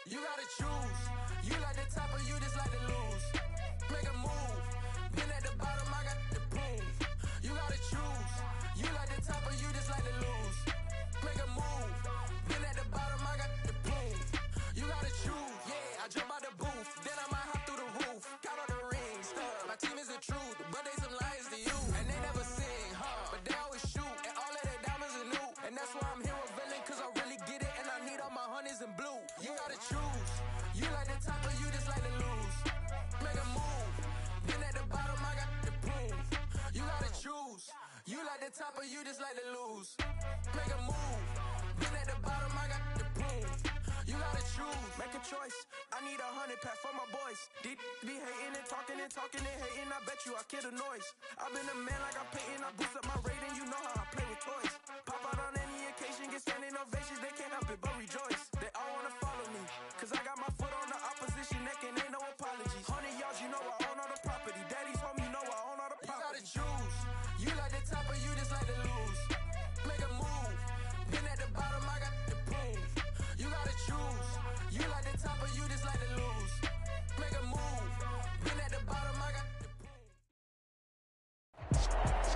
You gotta choose. You like the top or you just like to lose. Make a move. Been at the bottom, I got the proof. You gotta choose. You like the top or you just like to lose. Make a move. Been at the bottom, I got the proof. You gotta choose. Yeah, I jump out the booth. Then I might hop through the roof. Count on the rings. My team is the truth, but they some liars to you. And they never sing, but they always shoot. And all of their diamonds are new. And that's why I'm here with villain, cause I really get it. And I need all my honeys in blue. You gotta choose. You like the top or you just like to lose. Make a move. Been at the bottom, I got the proof. You gotta choose. You like the top or you just like to lose. Make a move. Been at the bottom, I got the proof. You gotta choose. Make a choice. I need 100 pack for my boys. Be hating and talking and hating. I bet you I kill the noise. I've been a man like I'm Peyton. I boost up my rating. You know how I play with toys. Pop out on any occasion, get standing ovations. They can't help it but rejoice. They all wanna follow me, cause I got my foot on the opposition neck and ain't no apologies. 100 yards, you know I own all the property. Daddy's home, you know I own all the property. You gotta choose. You like the top or you just like to lose. Make a move. Been at the bottom, I got the proof. You gotta choose. You like the top or you just like to lose. Make a move. Been at the bottom, I got the proof.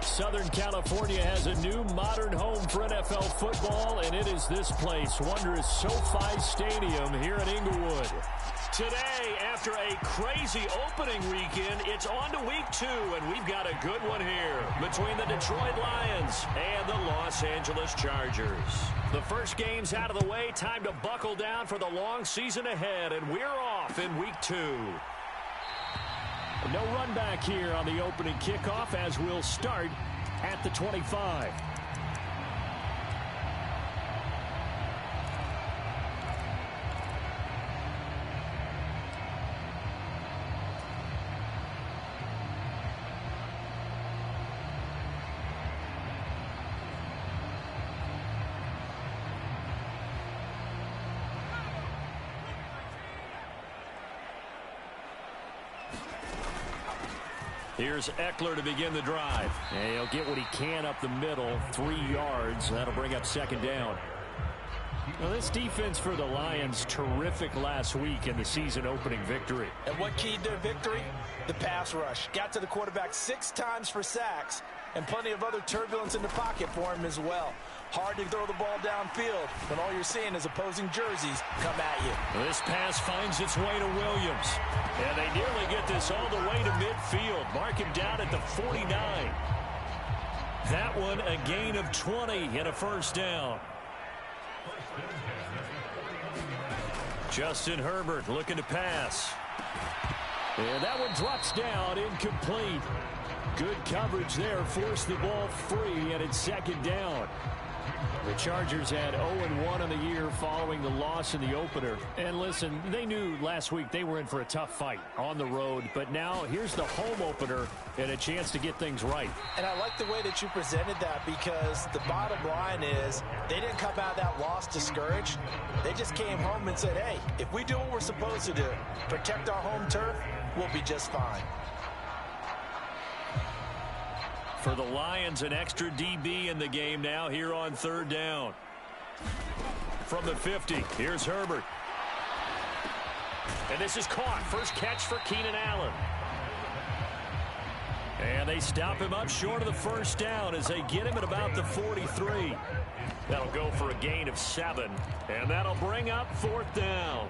Southern California has a new modern home for NFL football, and it is this place, wondrous SoFi Stadium here in Inglewood. Today, after a crazy opening weekend, it's on to week 2, and we've got a good one here between the Detroit Lions and the Los Angeles Chargers. The first game's out of the way, time to buckle down for the long season ahead, and we're off in week 2. No run back here on the opening kickoff as we'll start at the 25. Here's Eckler to begin the drive. And he'll get what he can up the middle, 3 yards. That'll bring up second down. Well, this defense for the Lions, terrific last week in the season opening victory. And what keyed their victory? The pass rush. Got to the quarterback 6 times for sacks, and plenty of other turbulence in the pocket for him as well. Hard to throw the ball downfield when all you're seeing is opposing jerseys come at you. This pass finds its way to Williams. And they nearly get this all the way to midfield. Mark him down at the 49. That one a gain of 20 and a first down. Justin Herbert looking to pass. And that one drops down, incomplete. Good coverage there, forced the ball free, and it's second down. The Chargers had 0-1 on the year following the loss in the opener. And listen, they knew last week they were in for a tough fight on the road. But now here's the home opener and a chance to get things right. And I like the way that you presented that, because the bottom line is they didn't come out of that loss discouraged. They just came home and said, hey, if we do what we're supposed to do, protect our home turf, we'll be just fine. For the Lions, an extra DB in the game now here on third down. From the 50, here's Herbert. And this is caught. First catch for Keenan Allen. And they stop him up short of the first down as they get him at about the 43. That'll go for a gain of 7. And that'll bring up fourth down.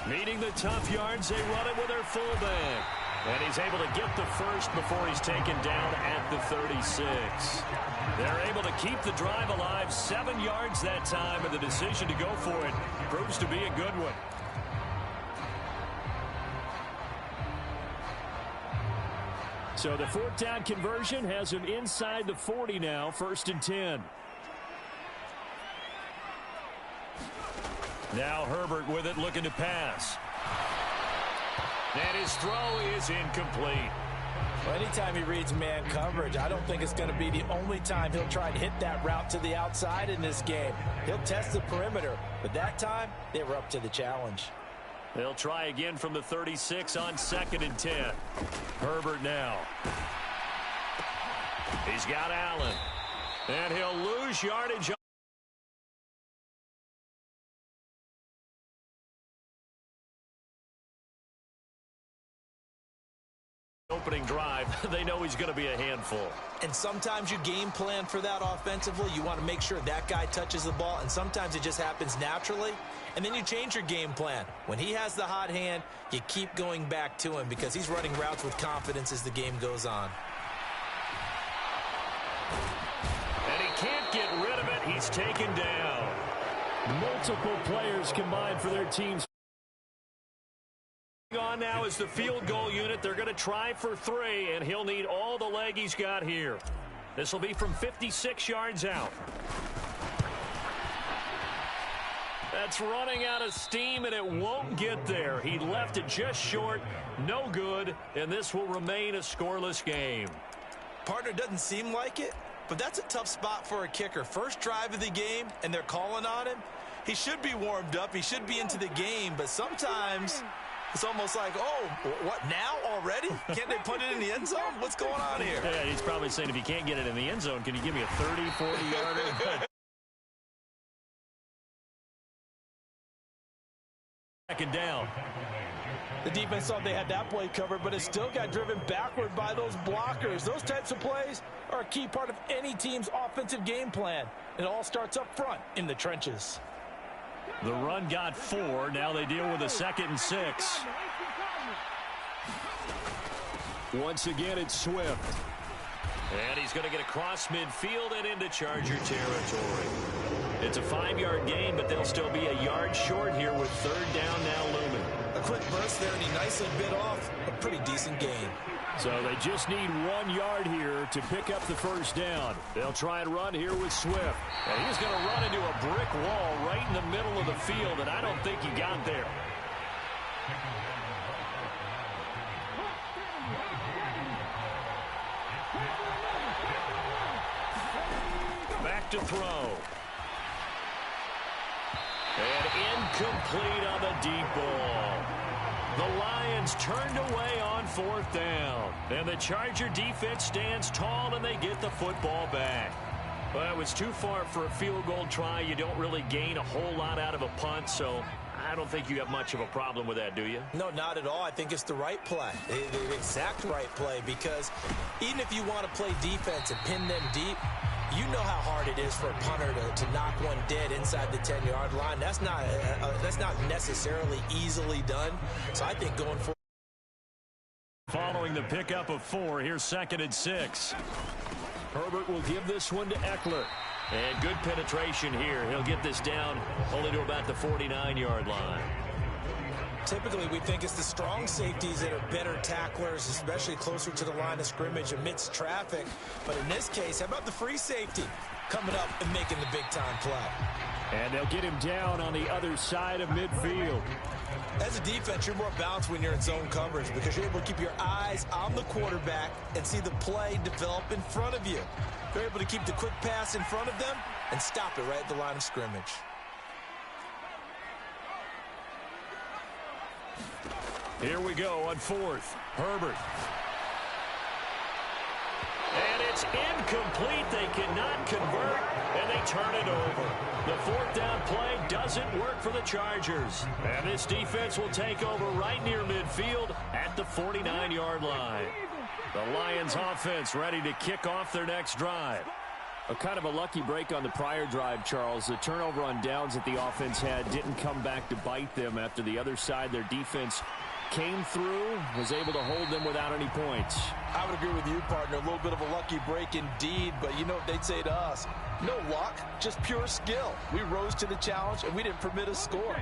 Needing the tough yards, they run it with their fullback. And he's able to get the first before he's taken down at the 36. They're able to keep the drive alive, 7 yards that time, and the decision to go for it proves to be a good one. So the fourth down conversion has him inside the 40 now, 1st and 10. Now Herbert with it, looking to pass. And his throw is incomplete. Well, anytime he reads man coverage, I don't think it's going to be the only time he'll try to hit that route to the outside in this game. He'll test the perimeter, but that time they were up to the challenge. They'll try again from the 36 on 2nd and 10. Herbert now. He's got Allen. And he'll lose yardage. Opening drive, they know he's going to be a handful. And sometimes you game plan for that offensively. You want to make sure that guy touches the ball, and sometimes it just happens naturally, and then you change your game plan. When he has the hot hand, you keep going back to him because he's running routes with confidence as the game goes on. And he can't get rid of it. He's taken down. Multiple players combined for their teams. On now is the field goal unit. They're going to try for 3, and he'll need all the leg he's got here. This will be from 56 yards out. That's running out of steam, and it won't get there. He left it just short. No good, and this will remain a scoreless game. Partner, doesn't seem like it, but that's a tough spot for a kicker. First drive of the game, and they're calling on him. He should be warmed up. He should be into the game, but sometimes it's almost like, oh, what, now already? Can't they put it in the end zone? What's going on here? Yeah, he's probably saying, if you can't get it in the end zone, can you give me a 30, 40-yarder? Second down. The defense thought they had that play covered, but it still got driven backward by those blockers. Those types of plays are a key part of any team's offensive game plan. It all starts up front in the trenches. The run got 4. Now they deal with a 2nd and 6. Once again, it's Swift. And he's going to get across midfield and into Charger territory. It's a 5-yard gain, but they'll still be a yard short here with 3rd down now looming. A quick burst there, and he nicely bit off a pretty decent gain. So they just need 1 yard here to pick up the first down. They'll try and run here with Swift. And he's going to run into a brick wall right in the middle of the field, and I don't think he got there. Back to throw. And incomplete on the deep ball. The Lions turned away on 4th down. And the Charger defense stands tall, and they get the football back. Well, it was too far for a field goal try. You don't really gain a whole lot out of a punt, so I don't think you have much of a problem with that, do you? No, not at all. I think it's the right play, the exact right play, because even if you want to play defense and pin them deep, you know how hard it is for a punter to knock one dead inside the 10-yard line. That's not necessarily easily done. So I think going for following the pickup of 4, here's 2nd and 6. Herbert will give this one to Eckler. And good penetration here. He'll get this down only to about the 49-yard line. Typically, we think it's the strong safeties that are better tacklers, especially closer to the line of scrimmage amidst traffic. But in this case, how about the free safety coming up and making the big-time play? And they'll get him down on the other side of midfield. As a defense, you're more balanced when you're in zone coverage because you're able to keep your eyes on the quarterback and see the play develop in front of you. You're able to keep the quick pass in front of them and stop it right at the line of scrimmage. Here we go on 4th. Herbert. And it's incomplete. They cannot convert, and they turn it over. The 4th down play doesn't work for the Chargers. And this defense will take over right near midfield at the 49-yard line. The Lions offense ready to kick off their next drive. A kind of a lucky break on the prior drive, Charles. The turnover on downs that the offense had didn't come back to bite them after the other side. Their defense came through, was able to hold them without any points. I would agree with you, partner. A little bit of a lucky break indeed, but you know what they'd say to us? No luck, just pure skill. We rose to the challenge, and we didn't permit a score.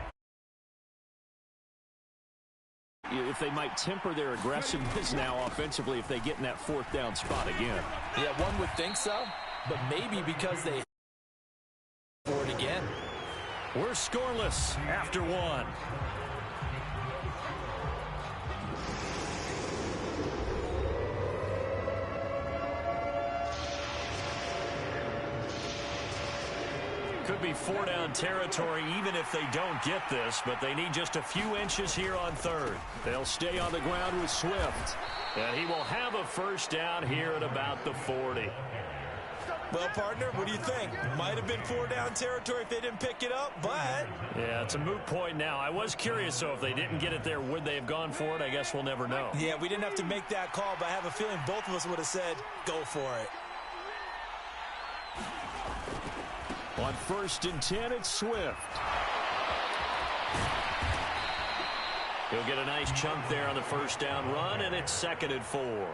If they might temper their aggressiveness now offensively if they get in that 4th down spot again. Yeah, one would think so, but maybe because they for it again. We're scoreless after 1. could be 4-down territory even if they don't get this, but they need just a few inches here on third. They'll stay on the ground with Swift. And he will have a first down here at about the 40. Well, partner, what do you think? Might have been 4-down territory if they didn't pick it up, but... Yeah, it's a moot point now. I was curious, so if they didn't get it there, would they have gone for it? I guess we'll never know. Yeah, we didn't have to make that call, but I have a feeling both of us would have said, go for it. On 1st and 10, it's Swift. He'll get a nice chunk there on the first down run, and it's 2nd and 4.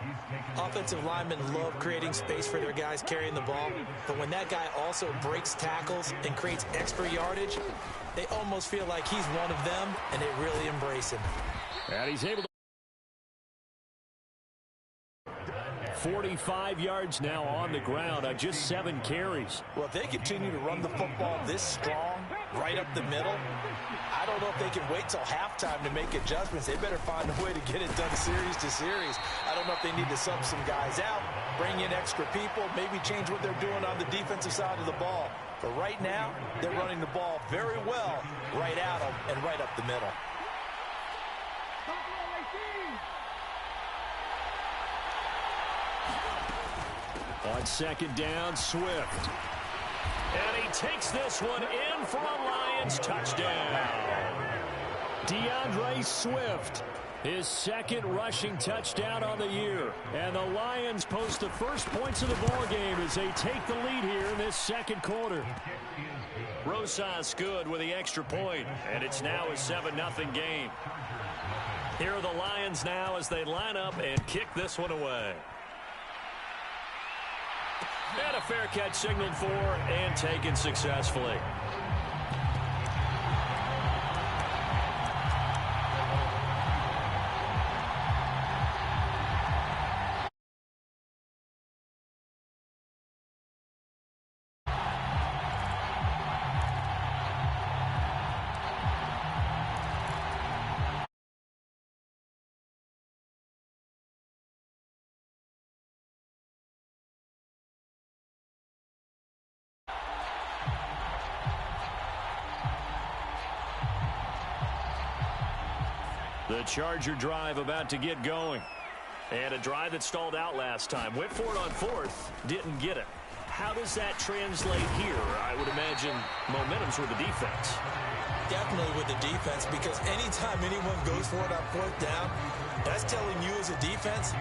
Offensive linemen love creating space for their guys carrying the ball, but when that guy also breaks tackles and creates extra yardage, they almost feel like he's one of them, and they really embrace him. And he's able to 45 yards now on the ground on just 7 carries. Well, if they continue to run the football this strong, right up the middle, I don't know if they can wait till halftime to make adjustments. They better find a way to get it done series to series. I don't know if they need to sub some guys out, bring in extra people, maybe change what they're doing on the defensive side of the ball. But right now, they're running the ball very well right at them and right up the middle. On 2nd down, Swift. And he takes this one in for a Lions touchdown. DeAndre Swift, his 2nd rushing touchdown on the year. And the Lions post the first points of the ballgame as they take the lead here in this 2nd quarter. Rosas good with the extra point, and it's now a 7-0 game. Here are the Lions now as they line up and kick this one away. And a fair catch signaled for and taken successfully. The Charger drive about to get going. And a drive that stalled out last time. Went for it on 4th, didn't get it. How does that translate here? I would imagine momentum's with the defense. Definitely with the defense, because anytime anyone goes for it on 4th down, that's telling you as a defense,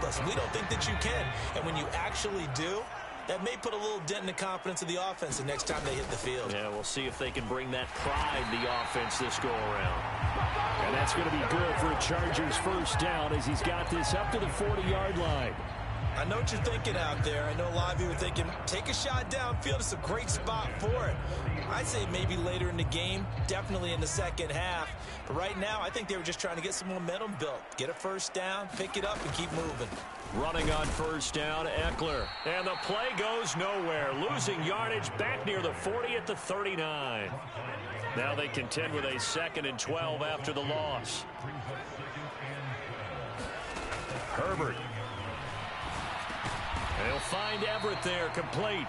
listen, we don't think that you can. And when you actually do, that may put a little dent in the confidence of the offense the next time they hit the field. Yeah, we'll see if they can bring that pride the offense this go-around. And that's going to be good for a Chargers first down as he's got this up to the 40-yard line. I know what you're thinking out there. I know a lot of you are thinking, take a shot downfield. It's a great spot for it. I'd say maybe later in the game, definitely in the second half. But right now, I think they were just trying to get some momentum built. Get a first down, pick it up, and keep moving. Running on first down, Eckler. And the play goes nowhere. Losing yardage back near the 40 at the 39. Now they contend with a 2nd and 12 after the loss. Herbert. They'll find Everett there, complete.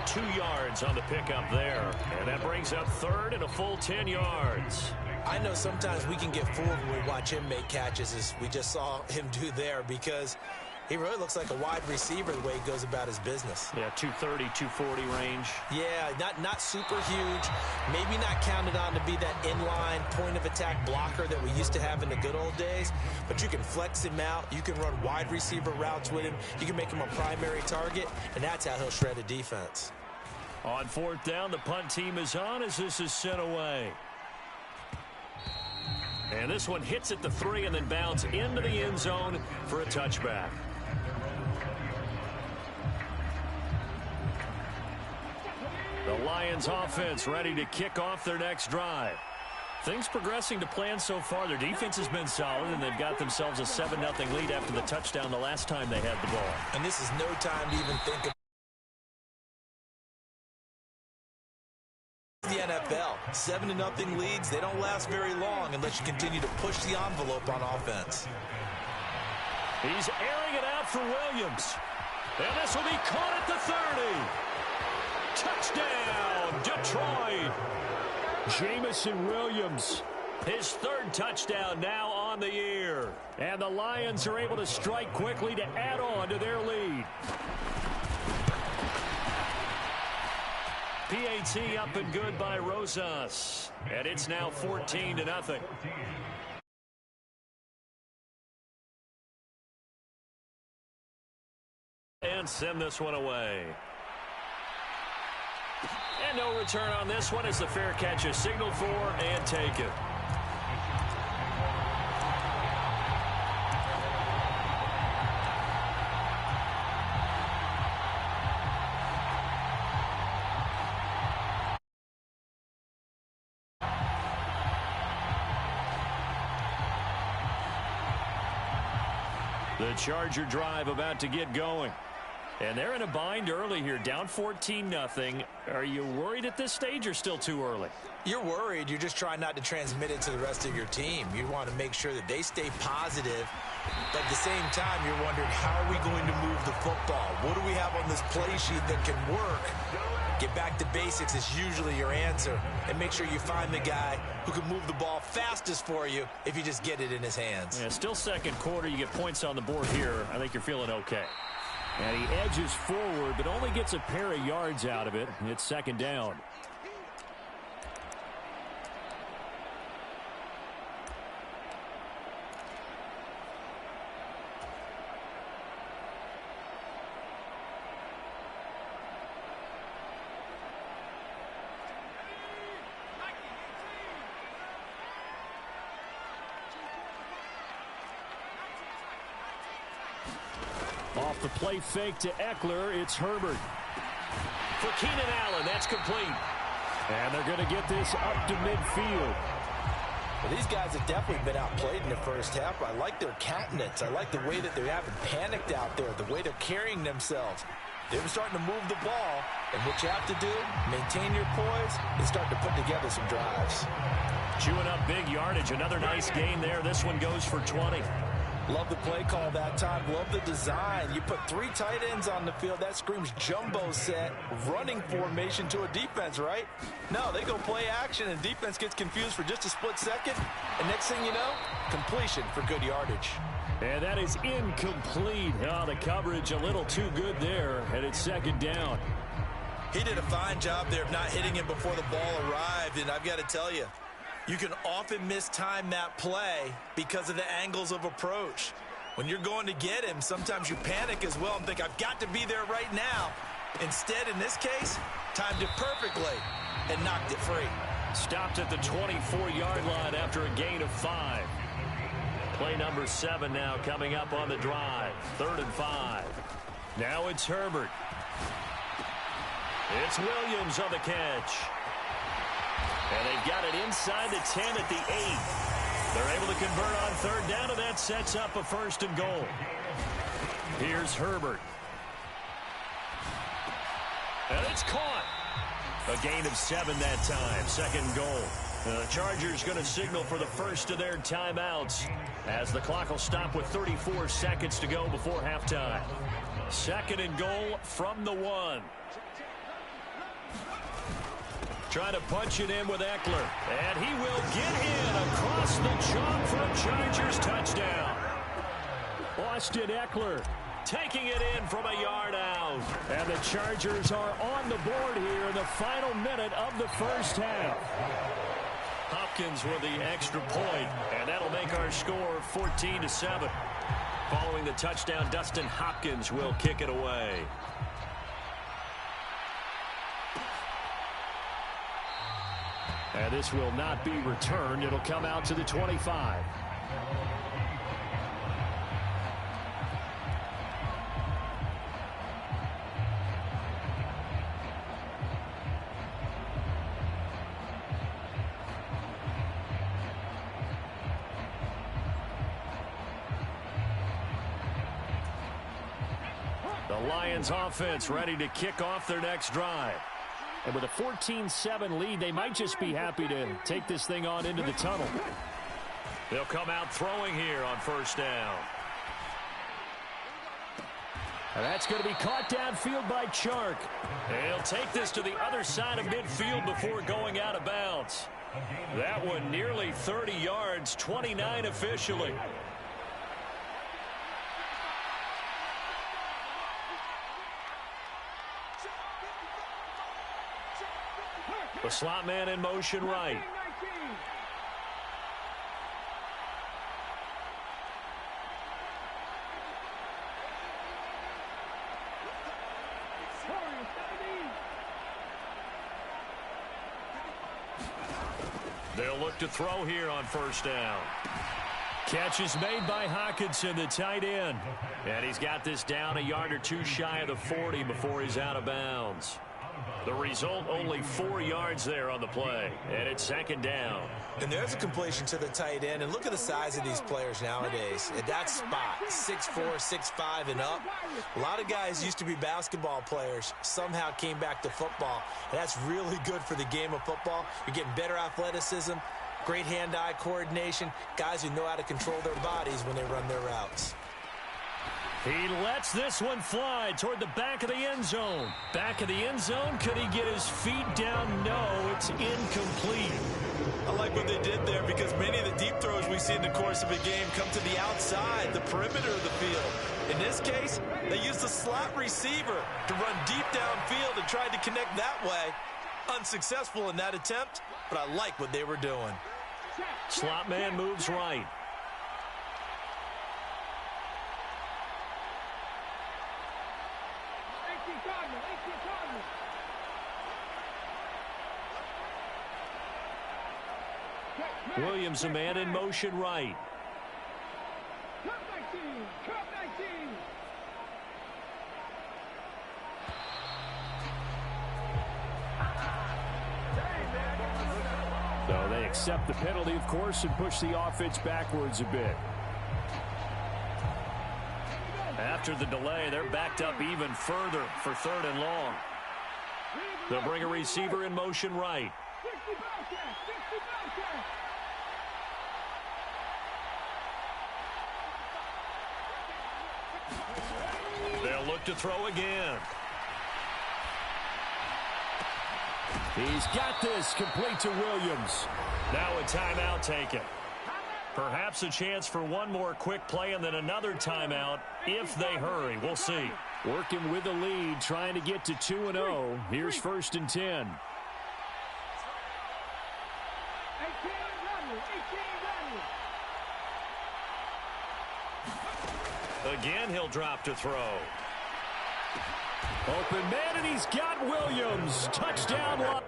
2 yards on the pickup there. And that brings up 3rd and a full 10 yards. I know sometimes we can get fooled when we watch him make catches, as we just saw him do there, because he really looks like a wide receiver the way he goes about his business. Yeah, 230, 240 range. Yeah, not super huge. Maybe not counted on to be that inline point-of-attack blocker that we used to have in the good old days. But you can flex him out. You can run wide receiver routes with him. You can make him a primary target, and that's how he'll shred a defense. On 4th down, the punt team is on as this is sent away. And this one hits at the 3 and then bounds into the end zone for a touchback. The Lions offense ready to kick off their next drive. Things progressing to plan so far. Their defense has been solid, and they've got themselves a 7-0 lead after the touchdown the last time they had the ball. And this is no time to even think of the NFL. 7-0 leads, they don't last very long unless you continue to push the envelope on offense. He's airing it out for Williams. And this will be caught at the 30. Touchdown, Detroit. Jamison Williams, his third touchdown now on the year. And the Lions are able to strike quickly to add on to their lead. PAT up and good by Rosas. And it's now 14-0. And send this one away. And no return on this one as the fair catch is signaled for and taken. The Charger drive about to get going. And they're in a bind early here, down 14-0. Are you worried at this stage or still too early? You're worried. You're just trying not to transmit it to the rest of your team. You want to make sure that they stay positive. But at the same time, you're wondering, how are we going to move the football? What do we have on this play sheet that can work? Get back to basics is usually your answer. And make sure you find the guy who can move the ball fastest for you if you just get it in his hands. Yeah, still second quarter. You get points on the board here. I think you're feeling okay. And he edges forward, but only gets a pair of yards out of it. It's second down. Off the play fake to Eckler, it's Herbert. For Keenan Allen, that's complete. And they're going to get this up to midfield. Well, these guys have definitely been outplayed in the first half. I like their countenance. I like the way that they haven't panicked out there, the way they're carrying themselves. They're starting to move the ball, and what you have to do, maintain your poise, and start to put together some drives. Chewing up big yardage. Another nice gain there. This one goes for 20. Love the play call that time. Love the design. You put 3 tight ends on the field. That screams jumbo set, running formation to a defense, right? No, they go play action, and defense gets confused for just a split second. And next thing you know, completion for good yardage. And that is incomplete. Oh, the coverage a little too good there, and it's second down. He did a fine job there of not hitting him before the ball arrived, and I've got to tell you, you can often mistime that play because of the angles of approach. When you're going to get him, sometimes you panic as well and think, I've got to be there right now. Instead, in this case, timed it perfectly and knocked it free. Stopped at the 24-yard line after a gain of 5. Play number 7 now coming up on the drive. 3rd and 5. Now it's Herbert. It's Williams on the catch. And they've got it inside the 10 at the 8. They're able to convert on 3rd down, and that sets up a 1st and goal. Here's Herbert. And it's caught. A gain of 7 that time. 2nd goal. The Chargers going to signal for the first of their timeouts as the clock will stop with 34 seconds to go before halftime. 2nd and goal from the 1. Trying to punch it in with Eckler. And he will get in across the chalk for a Chargers touchdown. Austin Eckler taking it in from a yard out. And the Chargers are on the board here in the final minute of the first half. Hopkins with the extra point, and that'll make our score 14-7. Following the touchdown, Dustin Hopkins will kick it away. And this will not be returned. It'll come out to the 25. The Lions offense ready to kick off their next drive. And with a 14-7 lead, they might just be happy to take this thing on into the tunnel. They'll come out throwing here on 1st down. And that's going to be caught downfield by Chark. And he'll take this to the other side of midfield before going out of bounds. That one nearly 30 yards, 29 officially. The slot man in motion right. They'll look to throw here on first down. Catch is made by Hockenson, the tight end. And he's got this down a yard or two shy of the 40 before he's out of bounds. The result, only 4 yards there on the play. And it's second down. And there's a completion to the tight end. And look at the size of these players nowadays. At that spot, 6'4", 6'5", and up. A lot of guys used to be basketball players, somehow came back to football. And that's really good for the game of football. You're getting better athleticism, great hand-eye coordination, guys who know how to control their bodies when they run their routes. He lets this one fly toward the back of the end zone. Back of the end zone. Could he get his feet down? No, it's incomplete. I like what they did there because many of the deep throws we see in the course of a game come to the outside, the perimeter of the field. In this case, they used the slot receiver to run deep downfield and tried to connect that way. Unsuccessful in that attempt, but I like what they were doing. Slot man moves right. Williams, a man in motion right. So they accept the penalty, of course, and push the offense backwards a bit. After the delay, they're backed up even further for third and long. They'll bring a receiver in motion right. They'll look to throw again. He's got this, complete to Williams. Now a timeout taken. Perhaps a chance for one more quick play and then another timeout if they hurry. We'll see. Working with the lead, trying to get to 2-0. Here's first and 10. Again, he'll drop to throw. Open man, and he's got Williams. Touchdown.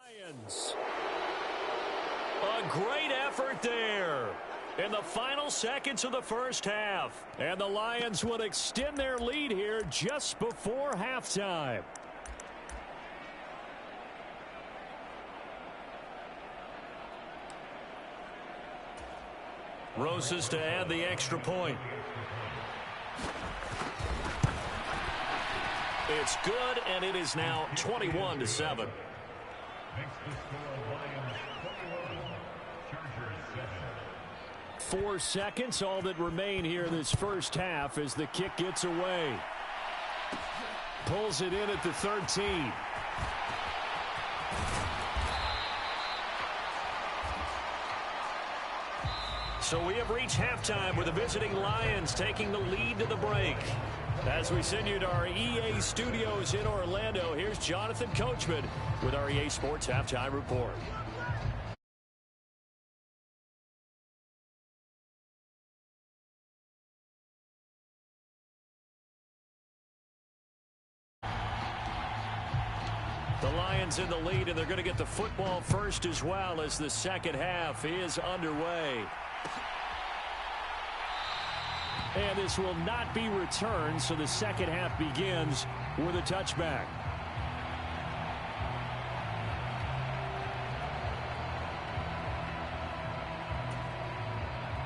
Lions. A great effort there in the final seconds of the first half. And the Lions would extend their lead here just before halftime. Roses to add the extra point. It's good, and it is now 21-7. Four seconds, all that remain here this first half as the kick gets away. Pulls it in at the 13. So we have reached halftime with the visiting Lions taking the lead to the break. As we send you to our EA studios in Orlando, here's Jonathan Coachman with our EA Sports Halftime Report. The Lions in the lead, and they're going to get the football first as well as the second half is underway. And this will not be returned, so the second half begins with a touchback.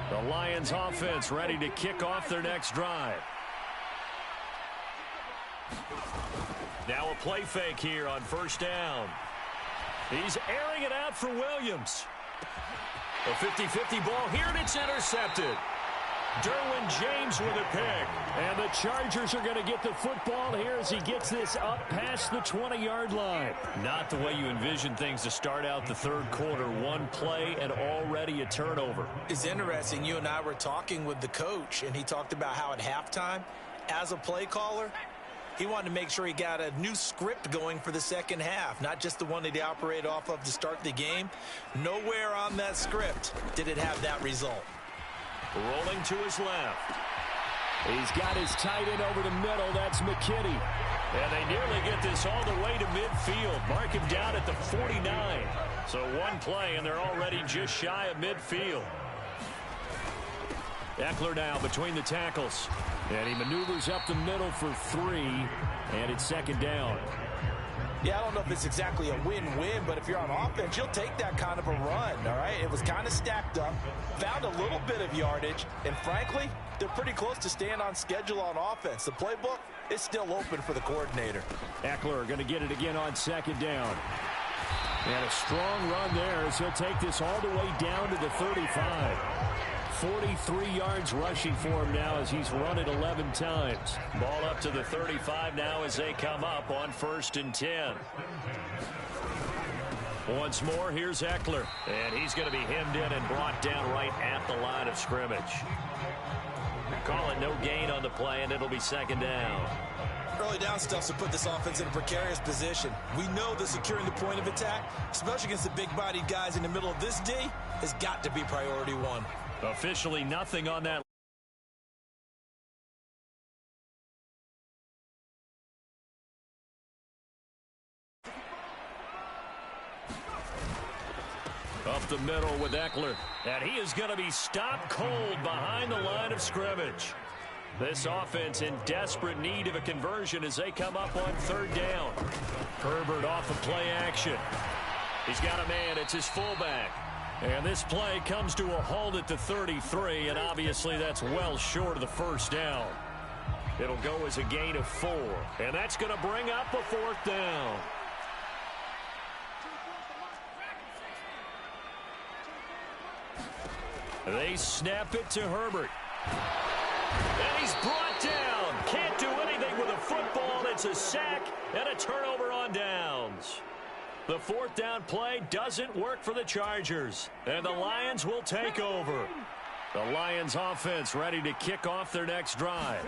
The Lions offense ready to kick off their next drive. Now a play fake here on first down. He's airing it out for Williams. A 50-50 ball here, and it's intercepted. Derwin James with a pick. And the Chargers are going to get the football here as he gets this up past the 20-yard line. Not the way you envision things to start out the third quarter. One play and already a turnover. It's interesting. You and I were talking with the coach, and he talked about how at halftime, as a play caller, he wanted to make sure he got a new script going for the second half, not just the one that he operated off of to start the game. Nowhere on that script did it have that result. Rolling to his left. He's got his tight end over the middle. That's McKinney. And they nearly get this all the way to midfield. Mark him down at the 49. So one play, and they're already just shy of midfield. Eckler now between the tackles. And he maneuvers up the middle for 3. And it's second down. Yeah, I don't know if it's exactly a win-win, but if you're on offense, you'll take that kind of a run, all right? It was kind of stacked up, found a little bit of yardage, and frankly, they're pretty close to staying on schedule on offense. The playbook is still open for the coordinator. Eckler going to get it again on second down. And a strong run there as he'll take this all the way down to the 35. 43 yards rushing for him now as he's run it 11 times. Ball up to the 35 now as they come up on 1st and 10. Once more, here's Eckler. And he's going to be hemmed in and brought down right at the line of scrimmage. Call it no gain on the play, and it'll be second down. Early down stuff to put this offense in a precarious position. We know that securing the point of attack, especially against the big-bodied guys in the middle of this D, has got to be priority one. Officially nothing on that. Up the middle with Eckler. And he is going to be stopped cold behind the line of scrimmage. This offense in desperate need of a conversion as they come up on 3rd down. Herbert off of play action. He's got a man. It's his fullback. And this play comes to a halt at the 33, and obviously that's well short of the first down. It'll go as a gain of 4, and that's going to bring up a 4th down. They snap it to Herbert. And he's brought down. Can't do anything with a football. It's a sack and a turnover on downs. The 4th down play doesn't work for the Chargers, and the Lions will take over. The Lions offense ready to kick off their next drive.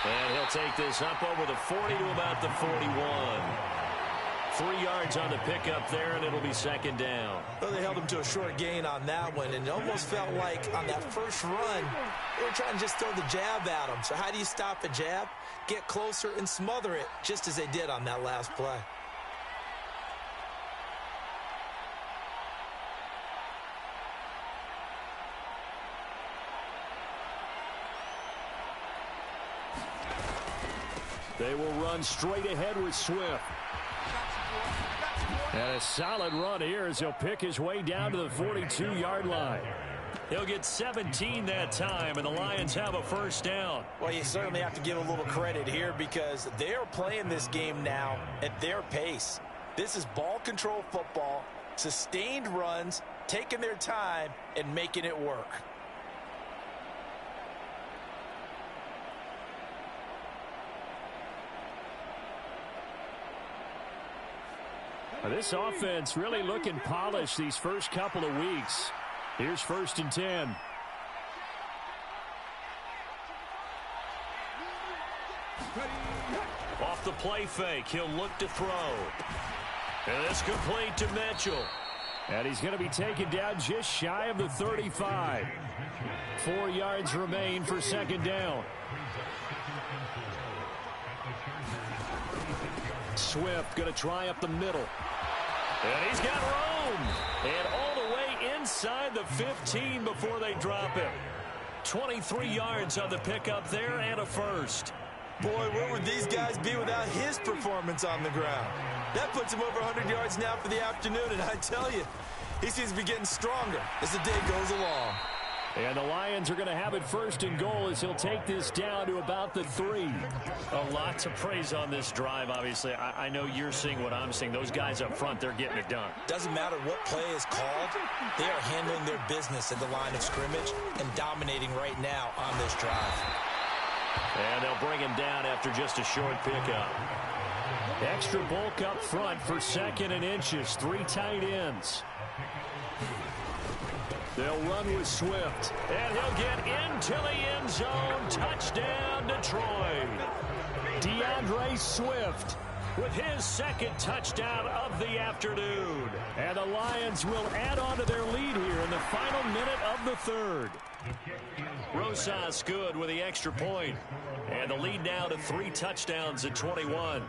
And he'll take this up over the 40 to about the 41. 3 yards on the pickup there, and it'll be second down. Well, they held him to a short gain on that one, and it almost felt like on that first run, they were trying to just throw the jab at him. So how do you stop a jab? Get closer and smother it, just as they did on that last play. They will run straight ahead with Swift. And a solid run here as he'll pick his way down to the 42-yard line. He'll get 17 that time, and the Lions have a first down. Well, you certainly have to give a little credit here because they are playing this game now at their pace. This is ball control football, sustained runs, taking their time, and making it work. This offense really looking polished these first couple of weeks. Here's 1st and 10. Off the play fake, he'll look to throw. And it's complete to Mitchell. And he's going to be taken down just shy of the 35. 4 yards remain for 2nd down. Swift going to try up the middle. And he's got room. And all the way inside the 15 before they drop him. 23 yards on the pickup there and a first. Boy, where would these guys be without his performance on the ground? That puts him over 100 yards now for the afternoon, and I tell you, he seems to be getting stronger as the day goes along. And the Lions are going to have it 1st and goal as he'll take this down to about the 3. A lot to praise on this drive, obviously. I know you're seeing what I'm seeing. Those guys up front, they're getting it done. Doesn't matter what play is called. They are handling their business at the line of scrimmage and dominating right now on this drive. And they'll bring him down after just a short pickup. Extra bulk up front for 2nd and inches. 3 tight ends. They'll run with Swift. And he'll get into the end zone. Touchdown, Detroit. DeAndre Swift with his 2nd touchdown of the afternoon. And the Lions will add on to their lead here in the final minute of the 3rd. Rosas good with the extra point. And the lead now to 3 touchdowns at 21.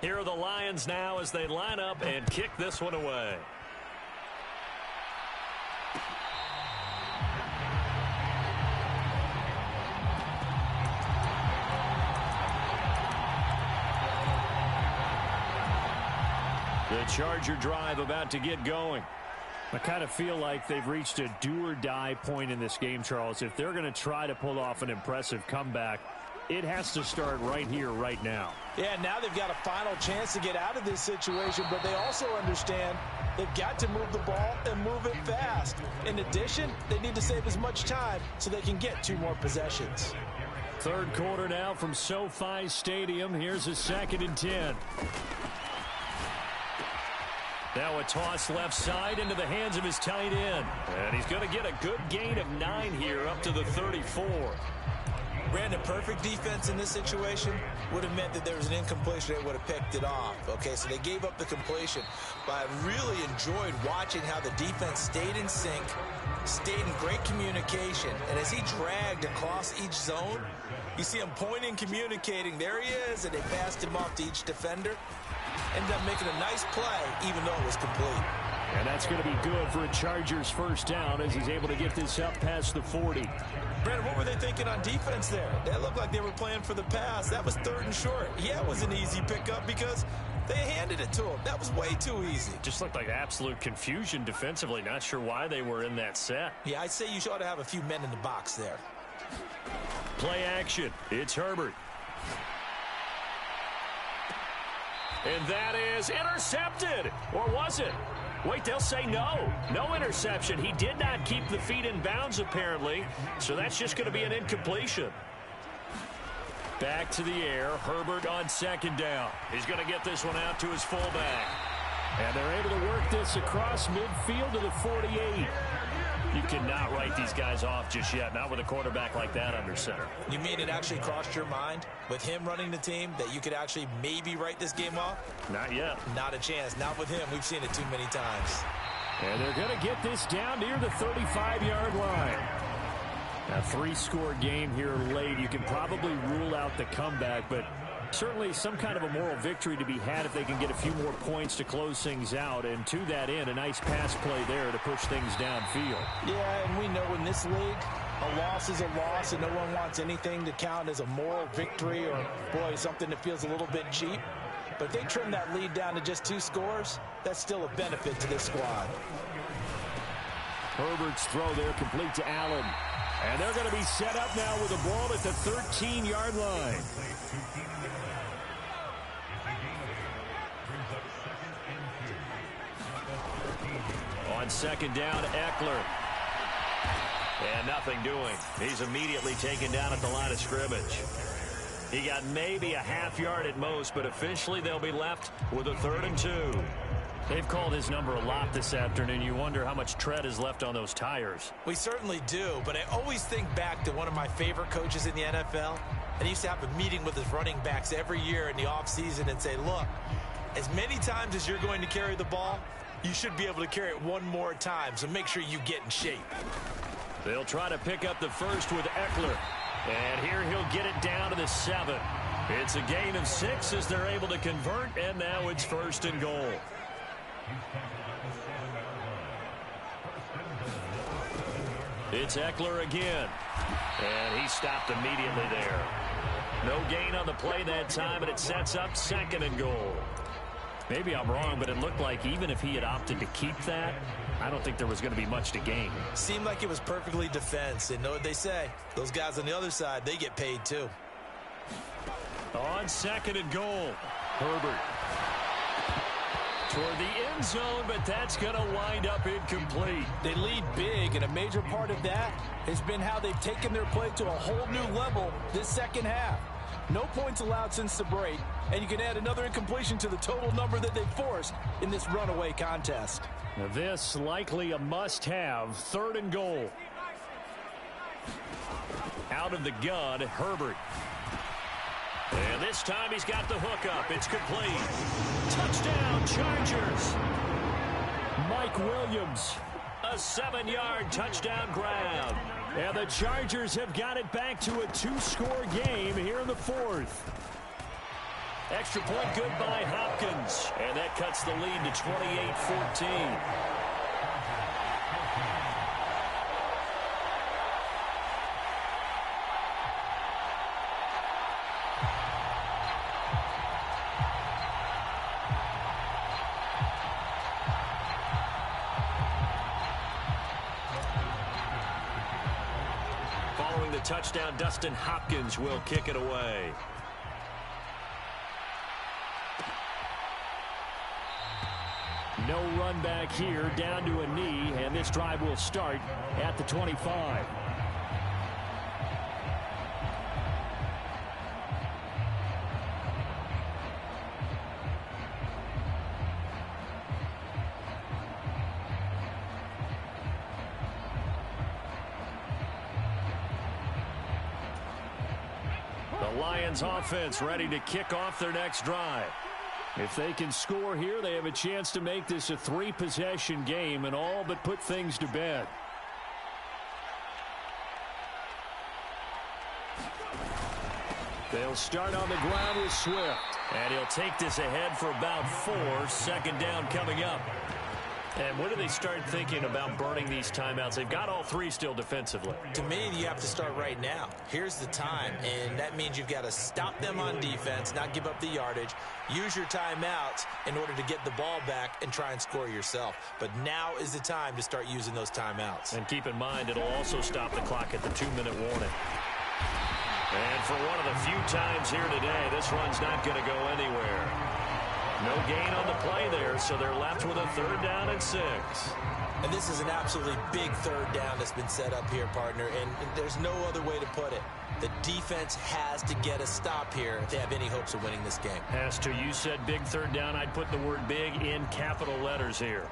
Here are the Lions now as they line up and kick this one away. The Charger drive about to get going. I kind of feel like they've reached a do-or-die point in this game, Charles. If they're going to try to pull off an impressive comeback, it has to start right here, right now. Yeah, now they've got a final chance to get out of this situation, but they also understand they've got to move the ball and move it fast. In addition, they need to save as much time so they can get 2 more possessions. 3rd quarter now from SoFi Stadium. Here's a 2nd and 10. Now a toss left side into the hands of his tight end. And he's going to get a good gain of 9 here up to the 34. Brandon, perfect defense in this situation would have meant that there was an incompletion. They would have picked it off. Okay, so they gave up the completion. But I really enjoyed watching how the defense stayed in sync, stayed in great communication. And as he dragged across each zone, you see him pointing, communicating. There he is, and they passed him off to each defender. Ended up making a nice play, even though it was complete. And that's going to be good for a Chargers first down as he's able to get this up past the 40. Brandon, what were they thinking on defense there? That looked like they were playing for the pass. That was 3rd and short. Yeah, it was an easy pickup because they handed it to him. That was way too easy. Just looked like absolute confusion defensively. Not sure why they were in that set. Yeah, I'd say you ought to have a few men in the box there. Play action. It's Herbert. And that is intercepted. Or was it? Wait, they'll say no. No interception. He did not keep the feet in bounds, apparently. So that's just going to be an incompletion. Back to the air. Herbert on 2nd down. He's going to get this one out to his fullback. And they're able to work this across midfield to the 48. You cannot write these guys off just yet, not with a quarterback like that under center. You mean it actually crossed your mind with him running the team that you could actually maybe write this game off? Not yet. Not a chance. Not with him. We've seen it too many times. And they're going to get this down near the 35-yard line. A 3-score game here late. You can probably rule out the comeback, but certainly some kind of a moral victory to be had if they can get a few more points to close things out. And to that end, a nice pass play there to push things downfield. Yeah, and we know in this league, a loss is a loss, and no one wants anything to count as a moral victory or, boy, something that feels a little bit cheap. But if they trim that lead down to just 2 scores, that's still a benefit to this squad. Herbert's throw there complete to Allen. And they're going to be set up now with the ball at the 13-yard line. On second down, Eckler. And nothing doing. He's immediately taken down at the line of scrimmage. He got maybe a half yard at most, but officially they'll be left with a 3rd and 2. They've called his number a lot this afternoon. You wonder how much tread is left on those tires. We certainly do, but I always think back to one of my favorite coaches in the NFL. And he used to have a meeting with his running backs every year in the offseason and say, look, as many times as you're going to carry the ball, you should be able to carry it one more time, so make sure you get in shape. They'll try to pick up the first with Eckler. And here he'll get it down to the 7. It's a gain of 6 as they're able to convert, and now it's 1st and goal. It's Eckler again. And he stopped immediately there. No gain on the play that time, and it sets up 2nd and goal. Maybe I'm wrong, but it looked like even if he had opted to keep that, I don't think there was going to be much to gain. Seemed like it was perfectly defense. And know what they say? Those guys on the other side, they get paid too. On 2nd and goal, Herbert. Toward the end zone, but that's going to wind up incomplete. They lead big, and a major part of that has been how they've taken their play to a whole new level this second half. No points allowed since the break, and you can add another incompletion to the total number that they forced in this runaway contest. Now this likely a must-have, 3rd and goal. Out of the gun, Herbert. And this time he's got the hook up. It's complete. Touchdown, Chargers. Mike Williams, a 7-yard touchdown grab. And the Chargers have got it back to a 2-score game here in the 4th. Extra point good by Hopkins. And that cuts the lead to 28-14. Following the touchdown, Dustin Hopkins will kick it away. No run back here, down to a knee, and this drive will start at the 25. The Lions offense ready to kick off their next drive. If they can score here, they have a chance to make this a 3-possession game and all but put things to bed. They'll start on the ground with Swift. And he'll take this ahead for about 4. 2nd down coming up. And when do they start thinking about burning these timeouts? They've got all 3 still defensively. To me, you have to start right now. Here's the time, and that means you've got to stop them on defense, not give up the yardage, use your timeouts in order to get the ball back and try and score yourself. But now is the time to start using those timeouts. And keep in mind, it'll also stop the clock at the 2-minute warning. And for one of the few times here today, this run's not going to go anywhere. No gain on the play there, so they're left with a 3rd down and 6. And this is an absolutely big 3rd down that's been set up here, partner, and there's no other way to put it. The defense has to get a stop here if they have any hopes of winning this game. Has to. You said big 3rd down. I'd put the word big in capital letters here.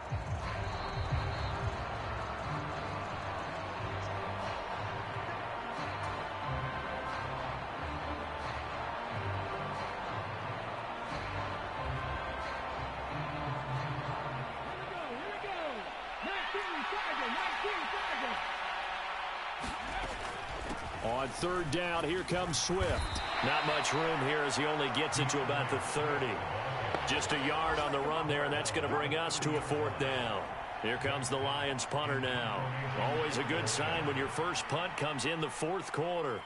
On 3rd down, here comes Swift. Not much room here as he only gets it to about the 30. Just a yard on the run there, and that's going to bring us to a 4th down. Here comes the Lions punter now. Always a good sign when your first punt comes in the 4th quarter.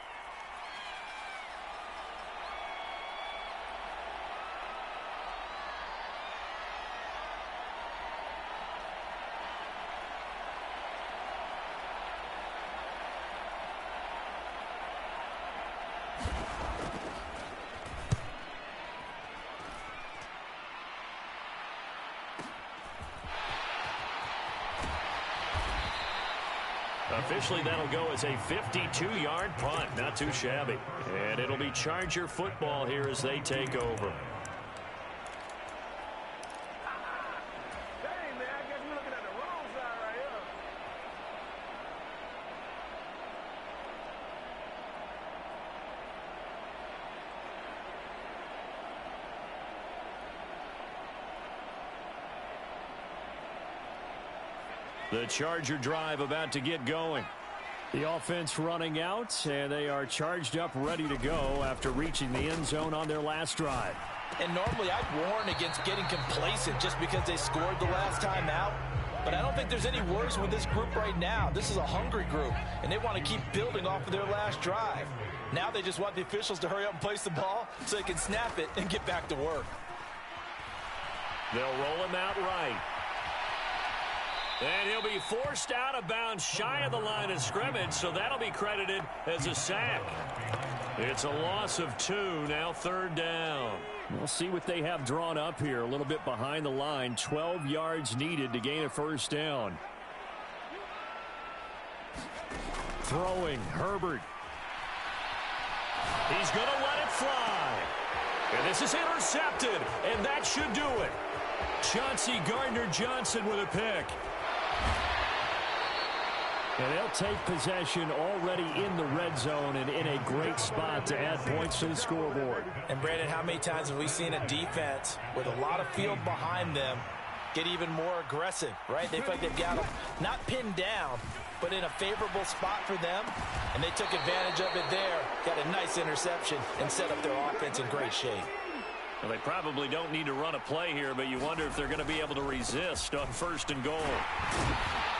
Officially, that'll go as a 52-yard punt. Not too shabby. And it'll be Charger football here as they take over. The Charger drive about to get going. The offense running out, and they are charged up, ready to go after reaching the end zone on their last drive. And normally I'd warn against getting complacent just because they scored the last time out. But I don't think there's any worries with this group right now. This is a hungry group, and they want to keep building off of their last drive. Now they just want the officials to hurry up and place the ball so they can snap it and get back to work. They'll roll him out right. And he'll be forced out of bounds shy of the line of scrimmage, so that'll be credited as a sack. It's a loss of 2, now 3rd down. We'll see what they have drawn up here, a little bit behind the line. 12 yards needed to gain a 1st down. Throwing, Herbert. He's going to let it fly. And this is intercepted, and that should do it. Chauncey Gardner-Johnson with a pick. And they'll take possession already in the red zone and in a great spot to add points to the scoreboard. And, Brandon, how many times have we seen a defense with a lot of field behind them get even more aggressive, right? They feel like they've got them not pinned down, but in a favorable spot for them, and they took advantage of it there, got a nice interception, and set up their offense in great shape. Well, they probably don't need to run a play here, but you wonder if they're going to be able to resist on 1st and goal.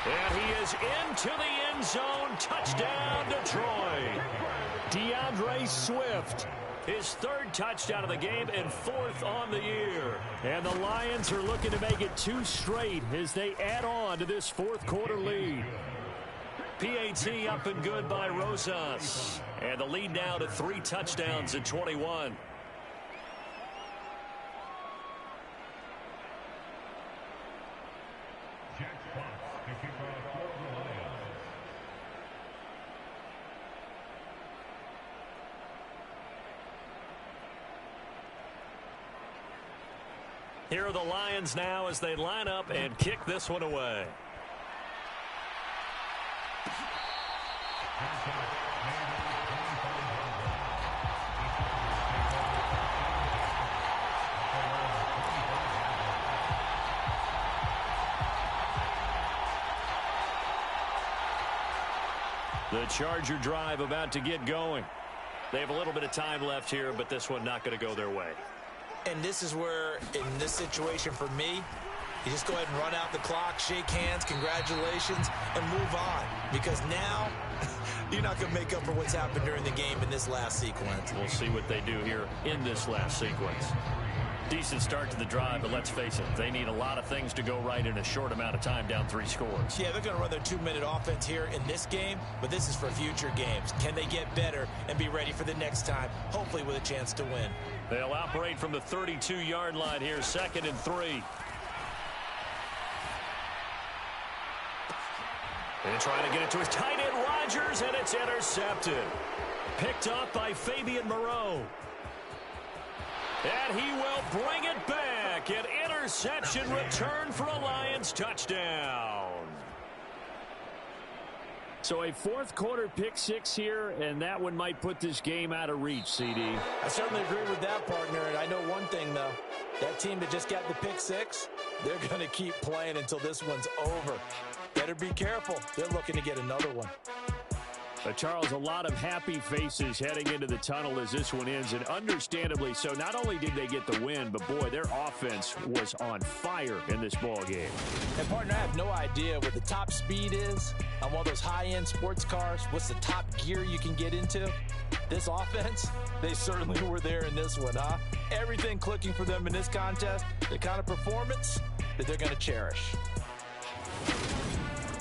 And he is into the end zone. Touchdown, Detroit. DeAndre Swift, his 3rd touchdown of the game and 4th on the year. And the Lions are looking to make it 2 straight as they add on to this 4th quarter lead. PAT up and good by Rosas. And the lead now to 3 touchdowns at 21. Here are the Lions now as they line up and kick this one away. The Charger drive about to get going. They have a little bit of time left here, but this one not going to go their way. And this is where, in this situation for me, you just go ahead and run out the clock, shake hands, congratulations, and move on. Because now, you're not going to make up for what's happened during the game in this last sequence. We'll see what they do here in this last sequence. Decent start to the drive, but let's face it, they need a lot of things to go right in a short amount of time, down 3 scores. Yeah, they're going to run their 2-minute offense here in this game, but this is for future games. Can they get better and be ready for the next time, hopefully with a chance to win? They'll operate from the 32-yard line here, 2nd and 3. And trying to get it to his tight end, Rodgers, and it's intercepted. Picked up by Fabian Moreau. And he will bring it back. An interception return for a Lions touchdown. So a 4th quarter pick 6 here, and that one might put this game out of reach, CD. I certainly agree with that, partner. And I know one thing, though. That team that just got the pick 6, they're going to keep playing until this one's over. Better be careful. They're looking to get another one. Charles, a lot of happy faces heading into the tunnel as this one ends, and understandably so. Not only did they get the win, but boy, their offense was on fire in this ball game. And partner, I have no idea what the top speed is on one of those high-end sports cars. What's the top gear you can get into? This offense, they certainly were there in this one, huh? Everything clicking for them in this contest, the kind of performance that they're going to cherish.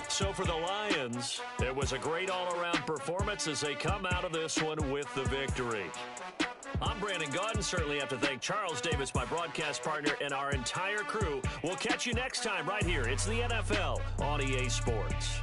So for the Lions, it was a great all-around performance as they come out of this one with the victory. I'm Brandon Gaudin. Certainly have to thank Charles Davis, my broadcast partner, and our entire crew. We'll catch you next time right here. It's the NFL on EA Sports.